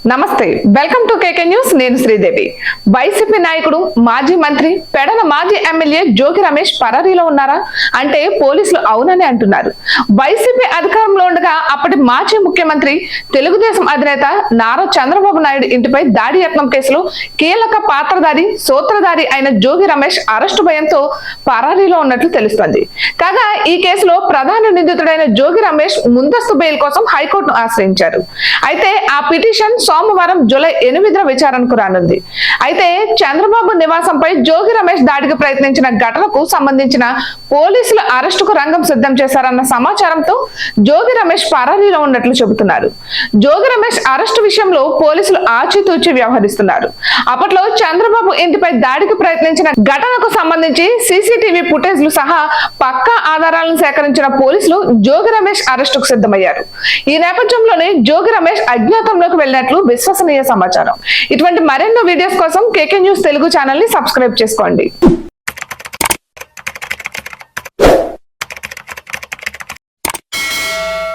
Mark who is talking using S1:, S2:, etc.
S1: నమస్తే welcome to KK news నేను Sridevi YCP నాయకుడు మాజీ మంత్రి పెడన మాజీ ఎమ్మెల్యే జోగి రమేష్ పరారీలో ఉన్నారా అంటే పోలీసులు అవునని అంటున్నారు వైసీపీ అధికారంలో ఉండగా అప్పటి మాజీ ముఖ్యమంత్రి తెలుగుదేశం అధినేత నారా చంద్రబాబు నాయుడు ఇంటిపై దాడి యత్నం కేసులో కీలక పాత్రధారి సూత్రధారి అయిన జోగి రమేష్ అరెస్టు భయంతో పరారీలో ఉన్నట్లు తెలుస్తోంది కాగా ఈ కేసులో ప్రధాన నిందితుడైన జోగి రమేష్ ముందస్తు బెయిల్ కోసం హైకోర్టును ఆశ్రయించారు అయితే ఆ పిటిషన్ సోమవారం జూలై 8న విచారణకు రానుంది అయితే చంద్రబాబు నివాసంపై జోగి రమేష్ దాడికి ప్రయత్నించిన ఘటనకు సంబంధించిన పోలీసుల అరెస్టుకు రంగం సిద్ధం చేశారన్న సమాచారంతో జోగి రమేష్ పరారీలో ఉన్నట్లు చెబుతున్నారు జోగి రమేష్ అరెస్టు విషయంలో పోలీసులు ఆచితూచి వ్యవహరిస్తున్నారు అప్పట్లో చంద్రబాబు ఇంటిపై దాడికి ప్రయత్నించిన ఘటనకు సంబంధించి సీసీటీవీ ఫుటేజ్లు సహా పక్కా ఆధారాలను సేకరించిన పోలీసులు జోగి రమేష్ అరెస్టుకు సిద్ధమయ్యారు ఈ నేపథ్యంలోనే జోగి రమేష్ అజ్ఞాతంలోకి వెళ్ళినట్లు విశ్వసనీయ సమాచారం ఇటువంటి మరెన్నో వీడియోస్ కోసం కేకే న్యూస్ తెలుగు ఛానల్ ని సబ్స్క్రైబ్ చేసుకోండి